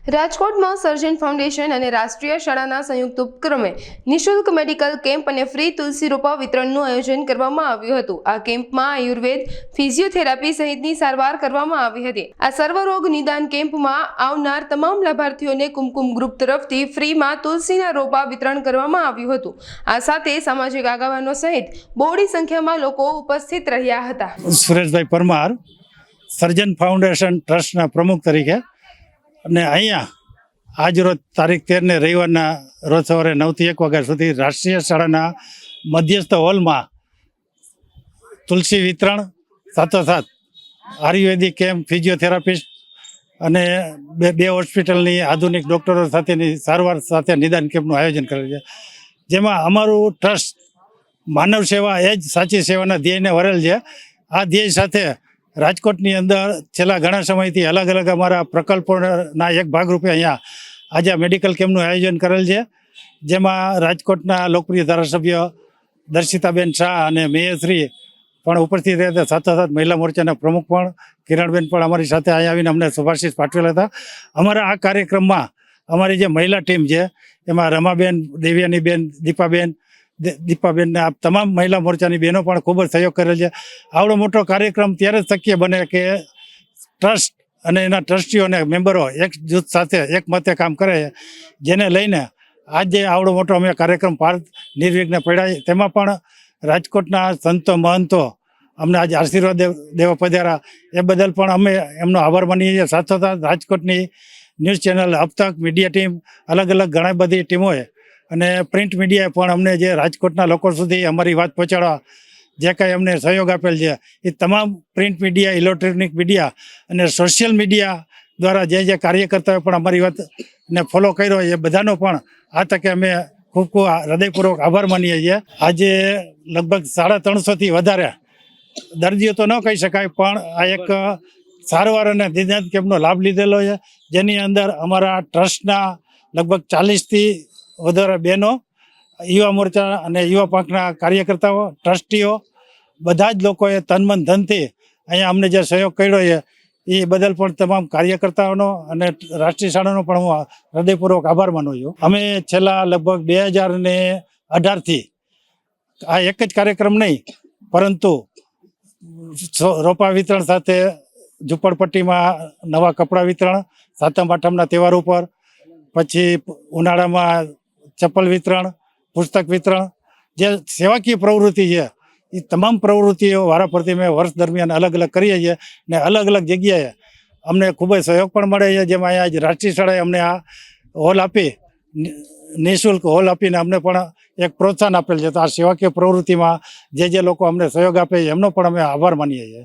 રાજકોટમાં સર્જન ફાઉન્ડેશન અને રાષ્ટ્રીય શાળાના સંયુક્ત ઉપક્રમે નિઃશુલ્ક મેડિકલ કેમ્પ અને ફ્રી તુલસી રોપા વિતરણનું આયોજન કરવામાં આવ્યું હતું। આ કેમ્પમાં આયુર્વેદ, ફિઝિયોથેરાપી સહિતની સારવાર કરવામાં આવી હતી। આ સર્વરોગ નિદાન કેમ્પમાં આવનાર તમામ લાભાર્થીઓને કુમકુમ ગ્રુપ તરફથી ફ્રીમાં તુલસીના રોપા વિતરણ કરવામાં આવ્યું હતું। આ સાથે સામાજિક આગેવાનો સહિત બહોળી સંખ્યામાં લોકો ઉપસ્થિત રહ્યા હતા। સુરેશભાઈ પરમાર, સર્જન ફાઉન્ડેશન ટ્રસ્ટના પ્રમુખ તરીકે અને અહીંયા આજ રોજ તારીખ 13 ને રવિવારના રોજ સવારે 9 થી 1 વાગ્યા સુધી રાષ્ટ્રીય શાળાના મધ્યસ્થ હોલમાં તુલસી વિતરણ સાથોસાથ આયુર્વેદિક કેમ્પ, ફિઝિયોથેરાપિસ્ટ અને બે હોસ્પિટલની આધુનિક ડૉક્ટરો સાથેની સારવાર સાથે નિદાન કેમ્પનું આયોજન કરેલ છે, જેમાં અમારું ટ્રસ્ટ માનવ સેવા એ જ સાચી સેવાના ધ્યેયને વરેલ છે। આ ધ્યેય સાથે રાજકોટની અંદર છેલ્લા ઘણા સમયથી અલગ અલગ અમારા પ્રકલ્પોના એક ભાગરૂપે અહીંયા આજે મેડિકલ કેમ્પનું આયોજન કરેલ છે, જેમાં રાજકોટના લોકપ્રિય ધારાસભ્ય દર્શિતાબેન શાહ અને મેયરશ્રી પણ ઉપસ્થિત રહ્યા હતા। સાથોસાથ મહિલા મોરચાના પ્રમુખ પણ કિરણબેન પણ અમારી સાથે અહીંયા આવીને અમને શુભાશીષ પાઠવેલા હતા। અમારા આ કાર્યક્રમમાં અમારી જે મહિલા ટીમ છે એમાં રમાબેન, દેવ્યાનીબેન, દીપાબેનને આ તમામ મહિલા મોરચાની બહેનો પણ ખૂબ જ સહયોગ કરેલ છે। આવડો મોટો કાર્યક્રમ ત્યારે જ શક્ય બને કે ટ્રસ્ટ અને એના ટ્રસ્ટીઓ અને મેમ્બરો એક જૂથ સાથે એક મતે કામ કરે, જેને લઈને આજે આવડો મોટો અમે કાર્યક્રમ પાર નિર્વિઘ્ને પડ્યા। તેમાં પણ રાજકોટના સંતો મહંતો અમને આજે આશીર્વાદ દેવા પધાર્યા, એ બદલ પણ અમે એમનો આભાર માનીએ છીએ। સાથોસાથ રાજકોટની ન્યૂઝ ચેનલ, અબ તક, મીડિયા ટીમ, અલગ અલગ ઘણી બધી ટીમોએ અને પ્રિન્ટ મીડિયાએ પણ અમને જે રાજકોટના લોકો સુધી અમારી વાત પહોંચાડવા જે કાંઈ અમને સહયોગ આપેલ છે, એ તમામ પ્રિન્ટ મીડિયા, ઇલેક્ટ્રોનિક મીડિયા અને સોશિયલ મીડિયા દ્વારા જે કાર્યકર્તાઓએ પણ અમારી વાતને ફોલો કર્યો, એ બધાનો પણ આ તકે અમે ખૂબ ખૂબ હૃદયપૂર્વક આભાર માનીએ છીએ। આજે લગભગ 350થી વધારે દર્દીઓ તો ન કહી શકાય, પણ આ એક સારવાર અને નિદાન કેમ્પનો લાભ લીધેલો છે, જેની અંદર અમારા ટ્રસ્ટના લગભગ 40થી વધારે બહેનો, યુવા મોરચા અને યુવા પાંખના કાર્યકર્તાઓ, ટ્રસ્ટીઓ, બધા જ લોકોએ તન મન ધનથી અહીંયા અમને જે સહયોગ કર્યો છે એ બદલ પણ તમામ કાર્યકર્તાઓનો અને રાષ્ટ્રીય શાળાનો પણ હું હૃદયપૂર્વક આભાર માનું છું। અમે છેલ્લા લગભગ 2018થી આ એક જ કાર્યક્રમ નહીં, પરંતુ રોપા વિતરણ સાથે ઝૂંપડપટ્ટીમાં નવા કપડાં વિતરણ, સાતમ આઠમના તહેવાર ઉપર, પછી ઉનાળામાં ચપ્પલ વિતરણ, પુસ્તક વિતરણ, જે સેવાકીય પ્રવૃત્તિ છે એ તમામ પ્રવૃત્તિઓ વારાફરતી મેં વર્ષ દરમિયાન અલગ અલગ કરીએ છીએ ને અલગ અલગ જગ્યાએ અમને ખૂબ જ સહયોગ પણ મળે છે। જેમાં અહીંયા રાષ્ટ્રીય શાળાએ અમને આ હોલ આપી, નિઃશુલ્ક હોલ આપીને અમને પણ એક પ્રોત્સાહન આપેલ છે। તો આ સેવાકીય પ્રવૃત્તિમાં જે લોકો અમને સહયોગ આપે એમનો પણ અમે આભાર માનીએ છીએ।